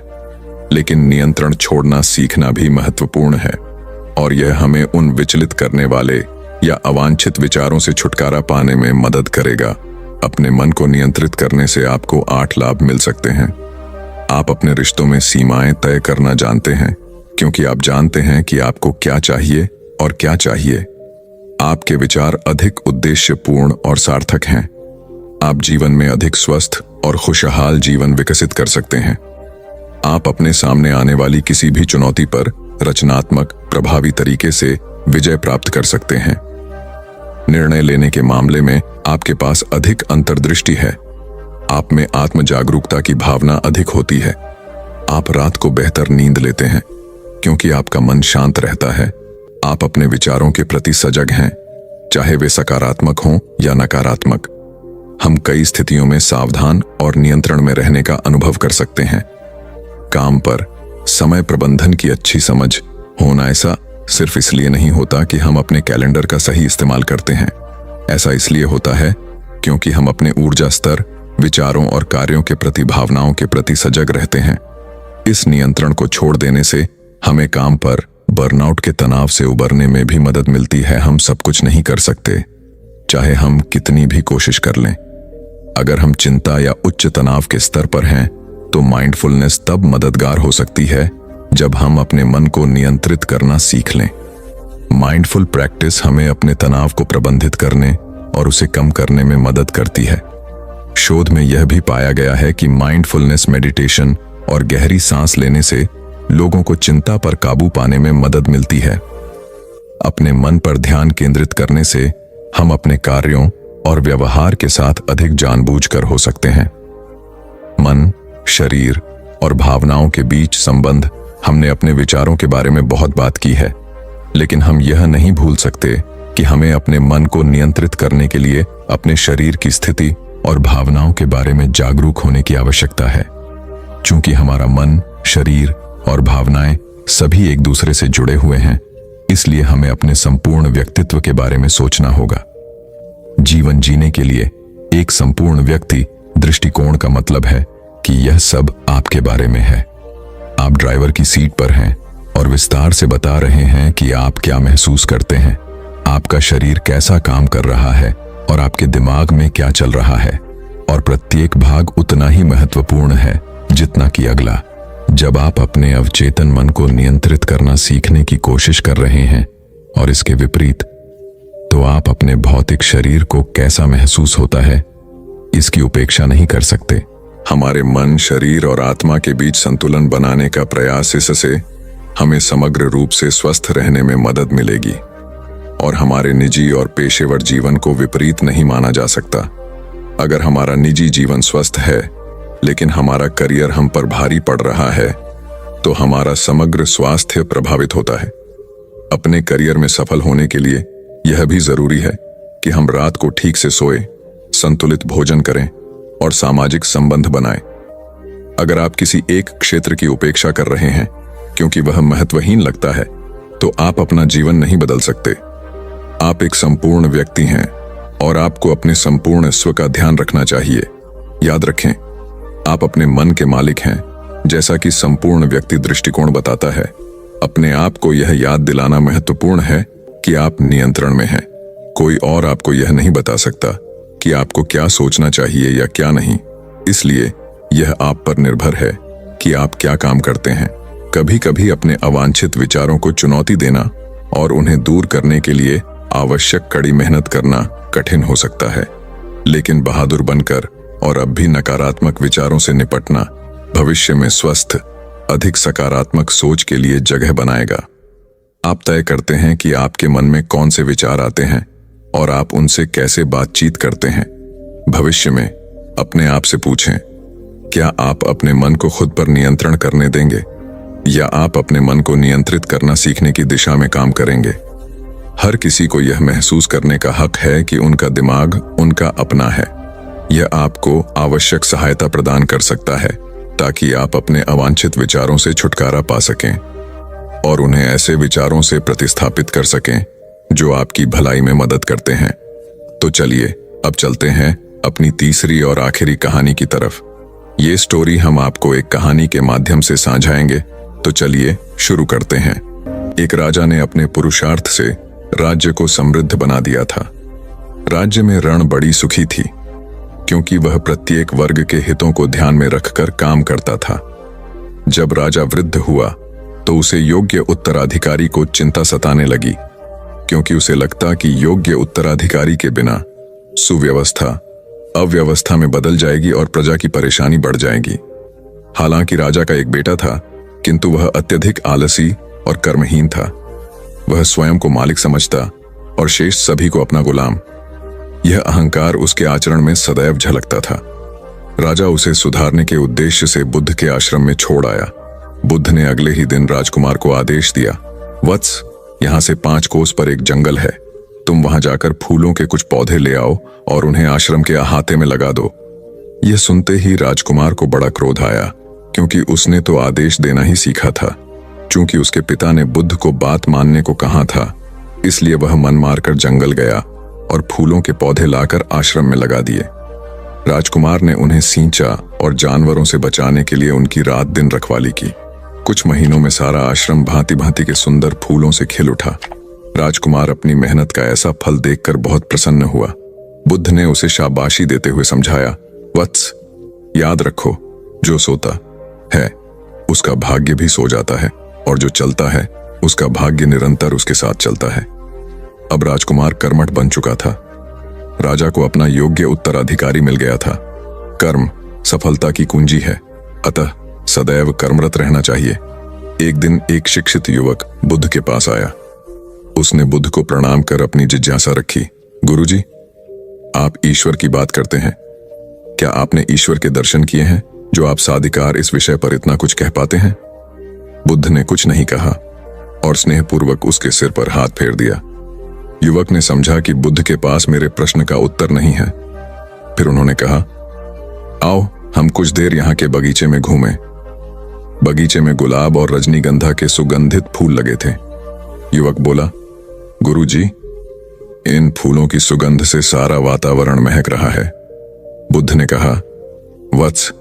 लेकिन नियंत्रण छोड़ना सीखना भी महत्वपूर्ण है, और यह हमें उन विचलित करने वाले या अवांछित विचारों से छुटकारा पाने में मदद करेगा। अपने मन को नियंत्रित करने से आपको 8 लाभ मिल सकते हैं। आप अपने रिश्तों में सीमाएं तय करना जानते हैं, क्योंकि आप जानते हैं कि आपको क्या चाहिए और क्या चाहिए। आपके विचार अधिक उद्देश्यपूर्ण और सार्थक हैं। आप जीवन में अधिक स्वस्थ और खुशहाल जीवन विकसित कर सकते हैं। आप अपने सामने आने वाली किसी भी चुनौती पर रचनात्मक, प्रभावी तरीके से विजय प्राप्त कर सकते हैं। निर्णय लेने के मामले में आपके पास अधिक अंतर्दृष्टि है। आप में आत्म जागरूकता की भावना अधिक होती है। आप रात को बेहतर नींद लेते हैं, क्योंकि आपका मन शांत रहता है। आप अपने विचारों के प्रति सजग हैं, चाहे वे सकारात्मक हों या नकारात्मक। हम कई स्थितियों में सावधान और नियंत्रण में रहने का अनुभव कर सकते हैं। काम पर समय प्रबंधन की अच्छी समझ होना ऐसा सिर्फ इसलिए नहीं होता कि हम अपने कैलेंडर का सही इस्तेमाल करते हैं। ऐसा इसलिए होता है क्योंकि हम अपने ऊर्जा स्तर, विचारों और कार्यों के प्रति, भावनाओं के प्रति सजग रहते हैं। इस नियंत्रण को छोड़ देने से हमें काम पर बर्नआउट के तनाव से उबरने में भी मदद मिलती है। हम सब कुछ नहीं कर सकते, चाहे हम कितनी भी कोशिश कर लें। अगर हम चिंता या उच्च तनाव के स्तर पर हैं, तो माइंडफुलनेस तब मददगार हो सकती है जब हम अपने मन को नियंत्रित करना सीख लें। माइंडफुल प्रैक्टिस हमें अपने तनाव को प्रबंधित करने और उसे कम करने में मदद करती है। शोध में यह भी पाया गया है कि माइंडफुलनेस मेडिटेशन और गहरी सांस लेने से लोगों को चिंता पर काबू पाने में मदद मिलती है। अपने मन पर ध्यान केंद्रित करने से हम अपने कार्यों और व्यवहार के साथ अधिक जानबूझकर हो सकते हैं। मन, शरीर और भावनाओं के बीच संबंध। हमने अपने विचारों के बारे में बहुत बात की है, लेकिन हम यह नहीं भूल सकते कि हमें अपने मन को नियंत्रित करने के लिए अपने शरीर की स्थिति और भावनाओं के बारे में जागरूक होने की आवश्यकता है। चूंकि हमारा मन, शरीर और भावनाएं सभी एक दूसरे से जुड़े हुए हैं, इसलिए हमें अपने संपूर्ण व्यक्तित्व के बारे में सोचना होगा। जीवन जीने के लिए एक संपूर्ण व्यक्ति दृष्टिकोण का मतलब है कि यह सब आपके बारे में है। आप ड्राइवर की सीट पर हैं और विस्तार से बता रहे हैं कि आप क्या महसूस करते हैं, आपका शरीर कैसा काम कर रहा है और आपके दिमाग में क्या चल रहा है, और प्रत्येक भाग उतना ही महत्वपूर्ण है जितना कि अगला। जब आप अपने अवचेतन मन को नियंत्रित करना सीखने की कोशिश कर रहे हैं और इसके विपरीत, तो आप अपने भौतिक शरीर को कैसा महसूस होता है इसकी उपेक्षा नहीं कर सकते। हमारे मन, शरीर और आत्मा के बीच संतुलन बनाने का प्रयास, इससे हमें समग्र रूप से स्वस्थ रहने में मदद मिलेगी और हमारे निजी और पेशेवर जीवन को विपरीत नहीं माना जा सकता। अगर हमारा निजी जीवन स्वस्थ है लेकिन हमारा करियर हम पर भारी पड़ रहा है, तो हमारा समग्र स्वास्थ्य प्रभावित होता है। अपने करियर में सफल होने के लिए यह भी जरूरी है कि हम रात को ठीक से सोएं, संतुलित भोजन करें और सामाजिक संबंध बनाएं। अगर आप किसी एक क्षेत्र की उपेक्षा कर रहे हैं क्योंकि वह महत्वहीन लगता है, तो आप अपना जीवन नहीं बदल सकते। आप एक संपूर्ण व्यक्ति हैं और आपको अपने संपूर्ण स्व का ध्यान रखना चाहिए। याद रखें, आप अपने मन के मालिक हैं, जैसा कि संपूर्ण व्यक्ति दृष्टिकोण बताता है। अपने आप को यह याद दिलाना महत्वपूर्ण है कि आप नियंत्रण में हैं। कोई और आपको यह नहीं बता सकता कि आपको क्या सोचना चाहिए या क्या नहीं, इसलिए यह आप पर निर्भर है कि आप क्या काम करते हैं। कभी कभी अपने अवांछित विचारों को चुनौती देना और उन्हें दूर करने के लिए आवश्यक कड़ी मेहनत करना कठिन हो सकता है, लेकिन बहादुर बनकर और अब भी नकारात्मक विचारों से निपटना भविष्य में स्वस्थ, अधिक सकारात्मक सोच के लिए जगह बनाएगा। आप तय करते हैं कि आपके मन में कौन से विचार आते हैं और आप उनसे कैसे बातचीत करते हैं। भविष्य में अपने आप से पूछें, क्या आप अपने मन को खुद पर नियंत्रण करने देंगे? या आप अपने मन को नियंत्रित करना सीखने की दिशा में काम करेंगे। हर किसी को यह महसूस करने का हक है कि उनका दिमाग उनका अपना है। यह आपको आवश्यक सहायता प्रदान कर सकता है ताकि आप अपने अवांछित विचारों से छुटकारा पा सकें और उन्हें ऐसे विचारों से प्रतिस्थापित कर सकें जो आपकी भलाई में मदद करते हैं। तो चलिए अब चलते हैं अपनी तीसरी और आखिरी कहानी की तरफ। ये स्टोरी हम आपको एक कहानी के माध्यम से साझाएंगे। तो चलिए शुरू करते हैं। एक राजा ने अपने पुरुषार्थ से राज्य को समृद्ध बना दिया था। राज्य में रण बड़ी सुखी थी क्योंकि वह प्रत्येक वर्ग के हितों को ध्यान में रखकर काम करता था। जब राजा वृद्ध हुआ तो उसे योग्य उत्तराधिकारी को चिंता सताने लगी क्योंकि उसे लगता कि योग्य उत्तराधिकारी के बिना सुव्यवस्था अव्यवस्था में बदल जाएगी और प्रजा की परेशानी बढ़ जाएगी। हालांकि राजा का एक बेटा था, किंतु वह अत्यधिक आलसी और कर्महीन था। वह स्वयं को मालिक समझता और शेष सभी को अपना गुलाम। यह अहंकार उसके आचरण में सदैव झलकता था। राजा उसे सुधारने के उद्देश्य से बुद्ध के आश्रम में छोड़ आया। बुद्ध ने अगले ही दिन राजकुमार को आदेश दिया, वत्स, यहां से 5 कोस पर एक जंगल है। तुम वहां जाकर फूलों के कुछ पौधे ले आओ और उन्हें आश्रम के अहाते में लगा दो। यह सुनते ही राजकुमार को बड़ा क्रोध आया क्योंकि उसने तो आदेश देना ही सीखा था। चूंकि उसके पिता ने बुद्ध को बात मानने को कहा था, इसलिए वह मन मारकर जंगल गया और फूलों के पौधे लाकर आश्रम में लगा दिए। राजकुमार ने उन्हें सींचा और जानवरों से बचाने के लिए उनकी रात दिन रखवाली की। कुछ महीनों में सारा आश्रम भांति भांति के सुंदर फूलों से खिल उठा। राजकुमार अपनी मेहनत का ऐसा फल देखकर बहुत प्रसन्न हुआ। बुद्ध ने उसे शाबाशी देते हुए समझाया, वत्स, याद रखो, जो सोता है उसका भाग्य भी सो जाता है और जो चलता है उसका भाग्य निरंतर उसके साथ चलता है। अब राजकुमार कर्मठ बन चुका था। राजा को अपना योग्य उत्तराधिकारी मिल गया था। कर्म सफलता की कुंजी है, अतः सदैव कर्मरत रहना चाहिए। एक दिन एक शिक्षित युवक बुद्ध के पास आया। उसने बुद्ध को प्रणाम कर अपनी जिज्ञासा रखी, गुरुजी, आप ईश्वर की बात करते हैं। क्या आपने ईश्वर के दर्शन किए हैं जो आप साधिकार इस विषय पर इतना कुछ कह पाते हैं? बुद्ध ने कुछ नहीं कहा और स्नेहपूर्वक उसके सिर पर हाथ फेर दिया। युवक ने समझा कि बुद्ध के पास मेरे प्रश्न का उत्तर नहीं है। फिर उन्होंने कहा, आओ हम कुछ देर यहाँ के बगीचे में घूमें। बगीचे में गुलाब और रजनीगंधा के सुगंधित फूल लगे थे। युवक बोला, गुरुजी, इन फूलों की सुगंध से सारा वातावरण महक रहा है। बुद्ध ने कहा, वत्स,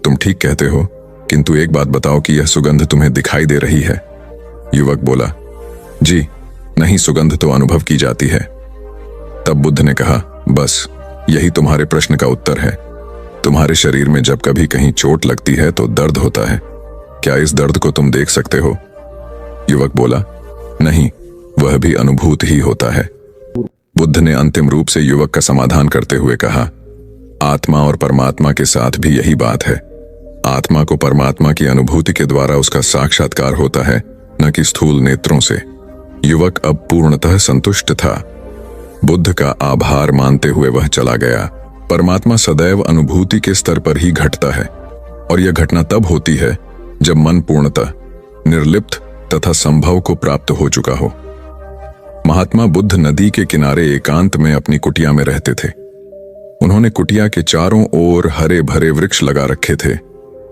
तुम ठीक कहते हो, किंतु एक बात बताओ कि यह सुगंध तुम्हें दिखाई दे रही है? युवक बोला, जी नहीं, सुगंध तो अनुभव की जाती है। तब बुद्ध ने कहा, बस यही तुम्हारे प्रश्न का उत्तर है। तुम्हारे शरीर में जब कभी कहीं चोट लगती है तो दर्द होता है। क्या इस दर्द को तुम देख सकते हो? युवक बोला, नहीं, वह भी अनुभूत ही होता है। बुद्ध ने अंतिम रूप से युवक का समाधान करते हुए कहा, आत्मा और परमात्मा के साथ भी यही बात है। आत्मा को परमात्मा की अनुभूति के द्वारा उसका साक्षात्कार होता है, न कि स्थूल नेत्रों से। युवक अब पूर्णतः संतुष्ट था। बुद्ध का आभार मानते हुए वह चला गया। परमात्मा सदैव अनुभूति के स्तर पर ही घटता है और यह घटना तब होती है जब मन पूर्णतः निर्लिप्त तथा संभव को प्राप्त हो चुका हो। महात्मा बुद्ध नदी के किनारे एकांत में अपनी कुटिया में रहते थे। उन्होंने कुटिया के चारों ओर हरे भरे वृक्ष लगा रखे थे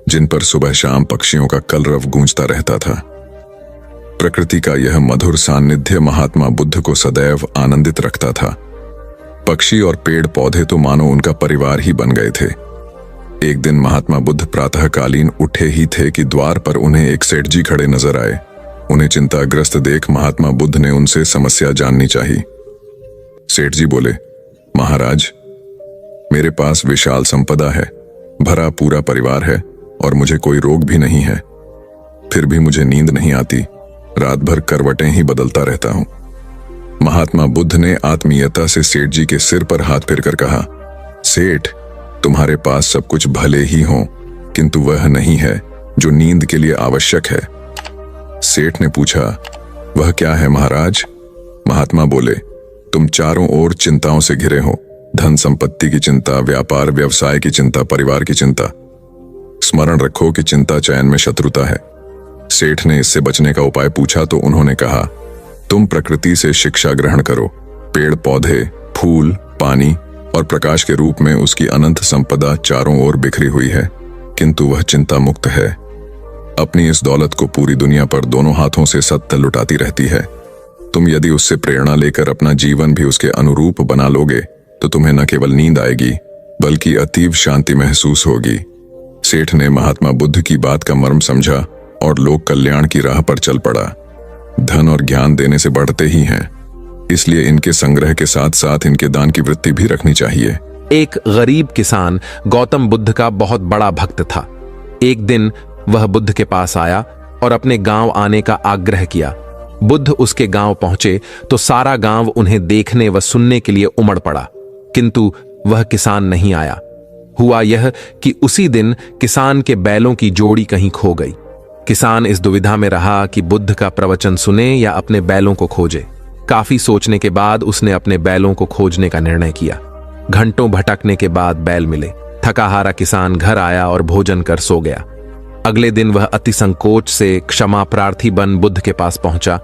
जिन पर सुबह शाम पक्षियों का कलरव गूंजता रहता था। प्रकृति का यह मधुर सान्निध्य महात्मा बुद्ध को सदैव आनंदित रखता था। पक्षी और पेड़ पौधे तो मानो उनका परिवार ही बन गए थे। एक दिन महात्मा बुद्ध प्रातःकालीन उठे ही थे कि द्वार पर उन्हें एक सेठ जी खड़े नजर आए। उन्हें चिंताग्रस्त देख महात्मा बुद्ध ने उनसे समस्या जाननी चाहिए। सेठ जी बोले, महाराज, मेरे पास विशाल संपदा है, भरा पूरा परिवार है और मुझे कोई रोग भी नहीं है। फिर भी मुझे नींद नहीं आती, रात भर करवटें ही बदलता रहता हूं। महात्मा बुद्ध ने आत्मीयता से सेठ जी के सिर पर हाथ फेरकर कहा, सेठ, तुम्हारे पास सब कुछ भले ही हो, किंतु वह नहीं है जो नींद के लिए आवश्यक है। सेठ ने पूछा, वह क्या है महाराज? महात्मा बोले, तुम चारों ओर चिंताओं से घिरे हो। धन संपत्ति की चिंता, व्यापार व्यवसाय की चिंता, परिवार की चिंता। स्मरण रखो कि चिंता चयन में शत्रुता है। सेठ ने इससे बचने का उपाय पूछा तो उन्होंने कहा, तुम प्रकृति से शिक्षा ग्रहण करो। पेड़ पौधे, फूल, पानी और प्रकाश के रूप में उसकी अनंत संपदा चारों ओर बिखरी हुई है, किंतु वह चिंता मुक्त है। अपनी इस दौलत को पूरी दुनिया पर दोनों हाथों से सत्य लुटाती रहती है। तुम यदि उससे प्रेरणा लेकर अपना जीवन भी उसके अनुरूप बना लोगे तो तुम्हें न केवल नींद आएगी बल्कि अतीव शांति महसूस होगी। सेठ ने महात्मा बुद्ध की बात का मर्म समझा और लोक कल्याण की राह पर चल पड़ा। धन और ज्ञान देने से बढ़ते ही हैं, इसलिए इनके संग्रह के साथ साथ इनके दान की वृत्ति भी रखनी चाहिए। एक गरीब किसान गौतम बुद्ध का बहुत बड़ा भक्त था। एक दिन वह बुद्ध के पास आया और अपने गांव आने का आग्रह किया। बुद्ध उसके गांव पहुंचे तो सारा गांव उन्हें देखने व सुनने के लिए उमड़ पड़ा, किंतु वह किसान नहीं आया। हुआ यह कि उसी दिन किसान के बैलों की जोड़ी कहीं खो गई। किसान इस दुविधा में रहा कि बुद्ध का प्रवचन सुने या अपने बैलों को खोजे। काफी सोचने के बाद उसने अपने बैलों को खोजने का निर्णय किया। घंटों भटकने के बाद बैल मिले। थका हारा किसान घर आया और भोजन कर सो गया। अगले दिन वह अति संकोच से क्षमा प्रार्थी बन बुद्ध के पास पहुंचा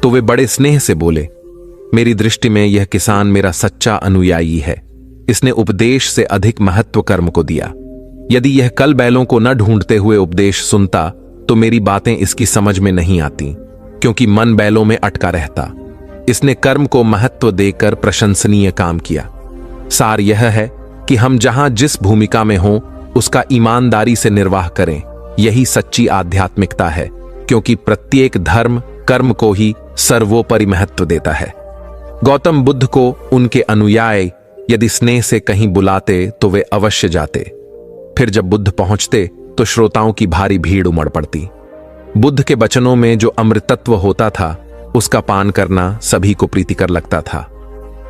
तो वे बड़े स्नेह से बोले, मेरी दृष्टि में यह किसान मेरा सच्चा अनुयायी है। इसने उपदेश से अधिक महत्व कर्म को दिया। यदि यह कल बैलों को न ढूंढते हुए उपदेश सुनता तो मेरी बातें इसकी समझ में नहीं आती, क्योंकि मन बैलों में अटका रहता। इसने कर्म को महत्व देकर प्रशंसनीय काम किया। सार यह है कि हम जहां जिस भूमिका में हों उसका ईमानदारी से निर्वाह करें। यही सच्ची आध्यात्मिकता है, क्योंकि प्रत्येक धर्म कर्म को ही सर्वोपरि महत्व देता है। गौतम बुद्ध को उनके अनुयायी यदि स्नेह से कहीं बुलाते तो वे अवश्य जाते। फिर जब बुद्ध पहुंचते तो श्रोताओं की भारी भीड़ उमड़ पड़ती। बुद्ध के वचनों में जो अमृतत्व होता था उसका पान करना सभी को प्रीतिकर लगता था।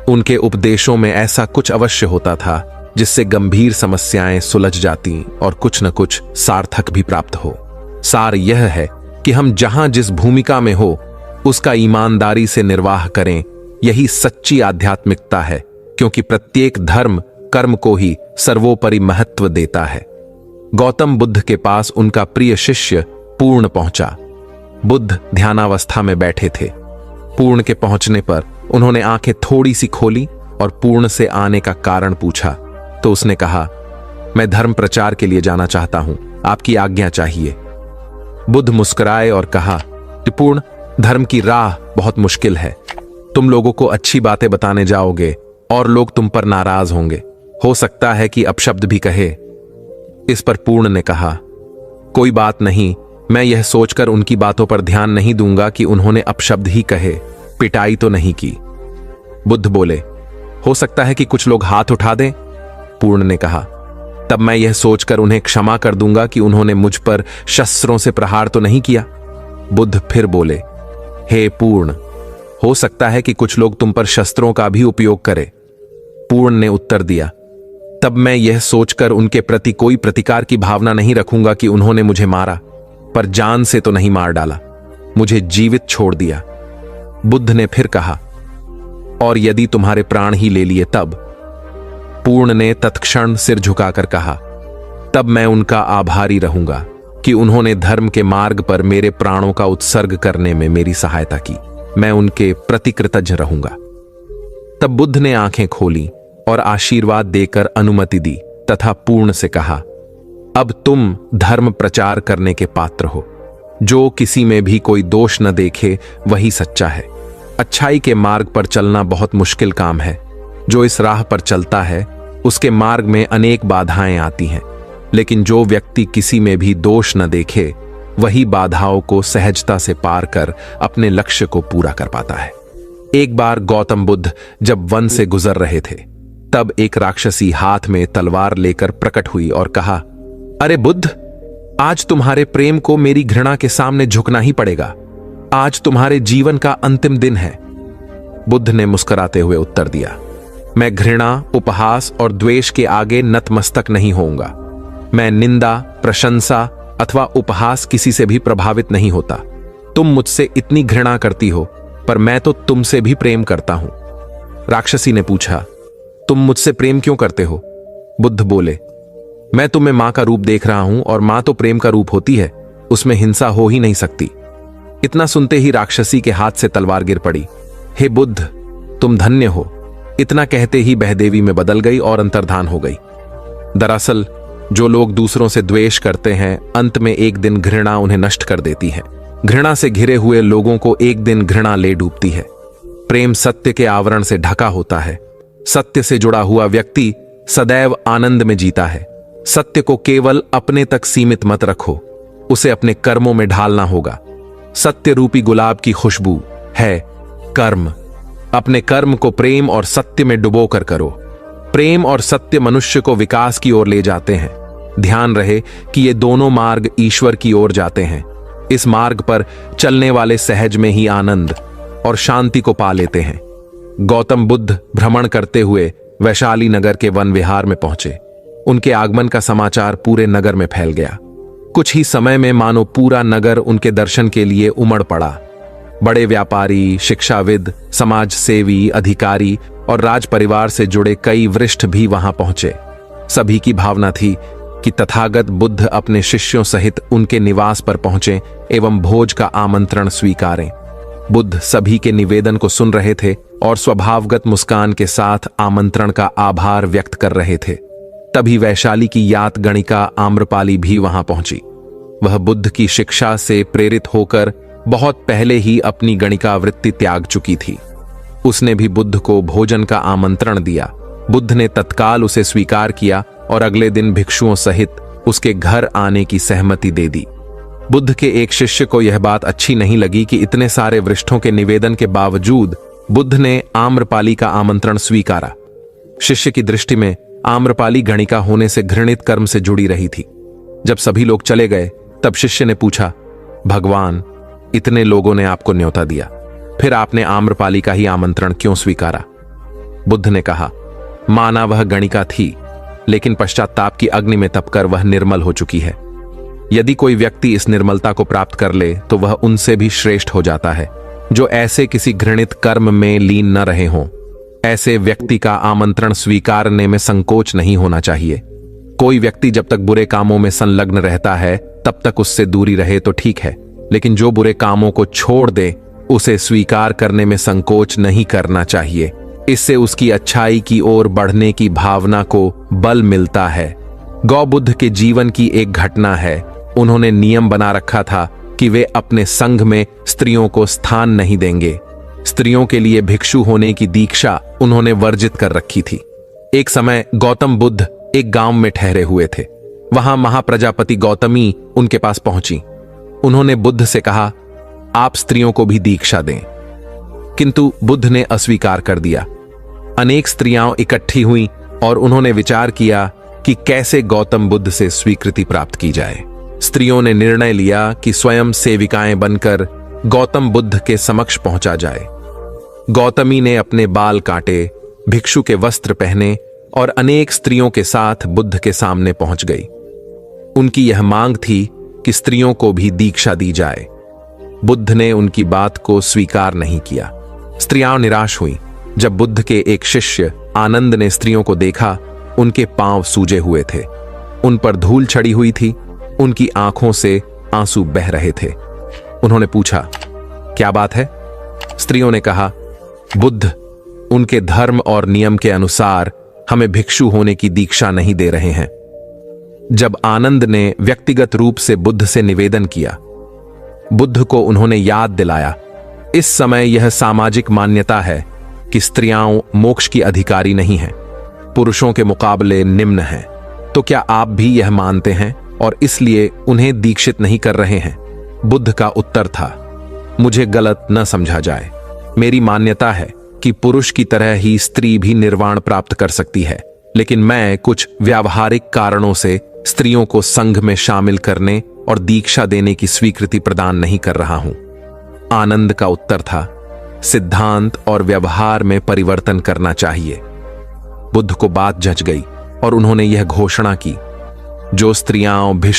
उनके उपदेशों में ऐसा कुछ अवश्य होता था जिससे गंभीर समस्याएं सुलझ जाती और कुछ न कुछ सार्थक भी प्राप्त हो। सार यह है कि हम जहां जिस भूमिका में हो उसका ईमानदारी से निर्वाह करें। यही सच्ची आध्यात्मिकता है, क्योंकि प्रत्येक धर्म कर्म को ही सर्वोपरि महत्व देता है। गौतम बुद्ध के पास उनका प्रिय शिष्य पूर्ण पहुंचा। बुद्ध ध्यानावस्था में बैठे थे। पूर्ण के पहुंचने पर उन्होंने आंखें थोड़ी सी खोली और पूर्ण से आने का कारण पूछा तो उसने कहा, मैं धर्म प्रचार के लिए जाना चाहता हूं, आपकी आज्ञा चाहिए। बुद्ध मुस्कुराए और कहा कि पूर्ण, धर्म की राह बहुत मुश्किल है। तुम लोगों को अच्छी बातें बताने जाओगे और लोग तुम पर नाराज होंगे। हो सकता है कि अपशब्द भी कहे। इस पर पूर्ण ने कहा, कोई बात नहीं, मैं यह सोचकर उनकी बातों पर ध्यान नहीं दूंगा कि उन्होंने अपशब्द ही कहे, पिटाई तो नहीं की। बुद्ध बोले, हो सकता है कि कुछ लोग हाथ उठा दें। पूर्ण ने कहा, तब मैं यह सोचकर उन्हें क्षमा कर दूंगा कि उन्होंने मुझ पर शस्त्रों से प्रहार तो नहीं किया। बुद्ध फिर बोले, हे पूर्ण, हो सकता है कि कुछ लोग तुम पर शस्त्रों का भी उपयोग करें। पूर्ण ने उत्तर दिया, तब मैं यह सोचकर उनके प्रति कोई प्रतिकार की भावना नहीं रखूंगा कि उन्होंने मुझे मारा, पर जान से तो नहीं मार डाला, मुझे जीवित छोड़ दिया। बुद्ध ने फिर कहा, और यदि तुम्हारे प्राण ही ले लिए तब? पूर्ण ने तत्क्षण सिर झुकाकर कहा, तब मैं उनका आभारी रहूंगा कि उन्होंने धर्म के मार्ग पर मेरे प्राणों का उत्सर्ग करने में मेरी सहायता की। मैं उनके प्रति कृतज्ञ रहूंगा। तब बुद्ध ने आंखें खोली और आशीर्वाद देकर अनुमति दी तथा पूर्ण से कहा, अब तुम धर्म प्रचार करने के पात्र हो। जो किसी में भी कोई दोष न देखे वही सच्चा है। अच्छाई के मार्ग पर चलना बहुत मुश्किल काम है। जो इस राह पर चलता है उसके मार्ग में अनेक बाधाएं आती हैं, लेकिन जो व्यक्ति किसी में भी दोष न देखे वही बाधाओं को सहजता से पार कर अपने लक्ष्य को पूरा कर पाता है। एक बार गौतम बुद्ध जब वन से गुजर रहे थे तब एक राक्षसी हाथ में तलवार लेकर प्रकट हुई और कहा, अरे बुद्ध, आज तुम्हारे प्रेम को मेरी घृणा के सामने झुकना ही पड़ेगा। आज तुम्हारे जीवन का अंतिम दिन है। बुद्ध ने मुस्कुराते हुए उत्तर दिया, मैं घृणा, उपहास और द्वेष के आगे नतमस्तक नहीं होऊंगा। मैं निंदा, प्रशंसा अथवा उपहास किसी से भी प्रभावित नहीं होता। तुम मुझसे इतनी घृणा करती हो, पर मैं तो तुमसे भी प्रेम करता हूं। राक्षसी ने पूछा, तुम मुझसे प्रेम क्यों करते हो? बुद्ध बोले, मैं तुम्हें मां का रूप देख रहा हूं और मां तो प्रेम का रूप होती है। उसमें हिंसा हो ही नहीं सकती। इतना सुनते ही राक्षसी के हाथ से तलवार गिर पड़ी। हे बुद्ध, तुम धन्य हो। इतना कहते ही बहदेवी में बदल गई और अंतर्धान हो गई। दरअसल जो लोग दूसरों से द्वेष करते हैं, अंत में एक दिन घृणा उन्हें नष्ट कर देती है। घृणा से घिरे हुए लोगों को एक दिन घृणा ले डूबती है। प्रेम सत्य के आवरण से ढका होता है। सत्य से जुड़ा हुआ व्यक्ति सदैव आनंद में जीता है। सत्य को केवल अपने तक सीमित मत रखो, उसे अपने कर्मों में ढालना होगा। सत्य रूपी गुलाब की खुशबू है कर्म। अपने कर्म को प्रेम और सत्य में डुबो कर करो। प्रेम और सत्य मनुष्य को विकास की ओर ले जाते हैं। ध्यान रहे कि ये दोनों मार्ग ईश्वर की ओर जाते हैं। इस मार्ग पर चलने वाले सहज में ही आनंद और शांति को पा लेते हैं। गौतम बुद्ध भ्रमण करते हुए वैशाली नगर के वन विहार में पहुंचे। उनके आगमन का समाचार पूरे नगर में फैल गया। कुछ ही समय में मानो पूरा नगर उनके दर्शन के लिए उमड़ पड़ा। बड़े व्यापारी, शिक्षाविद, समाज सेवी, अधिकारी और राज परिवार से जुड़े कई वरिष्ठ भी वहां पहुंचे। सभी की भावना थी कि तथागत बुद्ध अपने शिष्यों सहित उनके निवास पर पहुंचे एवं भोज का आमंत्रण स्वीकारें। बुद्ध सभी के निवेदन को सुन रहे थे और स्वभावगत मुस्कान के साथ आमंत्रण का आभार व्यक्त कर रहे थे। तभी वैशाली की यात गणिका आम्रपाली भी वहां पहुंची। वह बुद्ध की शिक्षा से प्रेरित होकर बहुत पहले ही अपनी गणिका वृत्ति त्याग चुकी थी। उसने भी बुद्ध को भोजन का आमंत्रण दिया। बुद्ध ने तत्काल उसे स्वीकार किया और अगले दिन भिक्षुओं सहित उसके घर आने की सहमति दे दी। बुद्ध के एक शिष्य को यह बात अच्छी नहीं लगी कि इतने सारे वरिष्ठों के निवेदन के बावजूद बुद्ध ने आम्रपाली का आमंत्रण स्वीकारा। शिष्य की दृष्टि में आम्रपाली गणिका होने से घृणित कर्म से जुड़ी रही थी। जब सभी लोग चले गए तब शिष्य ने पूछा, भगवान, इतने लोगों ने आपको न्योता दिया, फिर आपने आम्रपाली का ही आमंत्रण क्यों स्वीकारा? बुद्ध ने कहा, माना वह गणिका थी, लेकिन पश्चाताप की अग्नि में तपकर वह निर्मल हो चुकी है। यदि कोई व्यक्ति इस निर्मलता को प्राप्त कर ले तो वह उनसे भी श्रेष्ठ हो जाता है, जो ऐसे किसी घृणित कर्म में लीन न रहे हों। ऐसे व्यक्ति का आमंत्रण स्वीकारने में संकोच नहीं होना चाहिए। कोई व्यक्ति जब तक बुरे कामों में संलग्न रहता है तब तक उससे दूरी रहे तो ठीक है, लेकिन जो बुरे कामों को छोड़ दे उसे स्वीकार करने में संकोच नहीं करना चाहिए। इससे उसकी अच्छाई की ओर बढ़ने की भावना को बल मिलता है। गौ बुद्ध के जीवन की एक घटना है। उन्होंने नियम बना रखा था कि वे अपने संघ में स्त्रियों को स्थान नहीं देंगे। स्त्रियों के लिए भिक्षु होने की दीक्षा उन्होंने वर्जित कर रखी थी। एक समय गौतम बुद्ध एक गांव में ठहरे हुए थे। वहां महाप्रजापति गौतमी उनके पास पहुंची। उन्होंने बुद्ध से कहा, आप स्त्रियों को भी दीक्षा दें, किंतु बुद्ध ने अस्वीकार कर दिया। अनेक स्त्रियां इकट्ठी हुईं और उन्होंने विचार किया कि कैसे गौतम बुद्ध से स्वीकृति प्राप्त की जाए। स्त्रियों ने निर्णय लिया कि स्वयं सेविकाएं बनकर गौतम बुद्ध के समक्ष पहुंचा जाए। गौतमी ने अपने बाल काटे, भिक्षु के वस्त्र पहने और अनेक स्त्रियों के साथ बुद्ध के सामने पहुंच गई। उनकी यह मांग थी कि स्त्रियों को भी दीक्षा दी जाए। बुद्ध ने उनकी बात को स्वीकार नहीं किया। स्त्रियां निराश हुईं। जब बुद्ध के एक शिष्य आनंद ने स्त्रियों को देखा, उनके पांव सूजे हुए थे, उन पर धूल चढ़ी हुई थी, उनकी आंखों से आंसू बह रहे थे। उन्होंने पूछा, क्या बात है? स्त्रियों ने कहा, बुद्ध उनके धर्म और नियम के अनुसार हमें भिक्षु होने की दीक्षा नहीं दे रहे हैं। जब आनंद ने व्यक्तिगत रूप से बुद्ध से निवेदन किया, बुद्ध को उन्होंने याद दिलाया, इस समय यह सामाजिक मान्यता है कि स्त्रियां मोक्ष की अधिकारी नहीं हैं, पुरुषों के मुकाबले निम्न हैं। तो क्या आप भी यह मानते हैं और इसलिए उन्हें दीक्षित नहीं कर रहे हैं? बुद्ध का उत्तर था, मुझे गलत न समझा जाए। मेरी मान्यता है कि पुरुष की तरह ही स्त्री भी निर्वाण प्राप्त कर सकती है, लेकिन मैं कुछ व्यावहारिक कारणों से स्त्रियों को संघ में शामिल करने और दीक्षा देने की स्वीकृति प्रदान नहीं कर रहा हूं। आनंद का उत्तर था, सिद्धांत और व्यवहार में परिवर्तन करना चाहिए। बुद्ध को बात जच गई और उन्होंने यह घोषणा की, जो स्त्रियां भिक्षु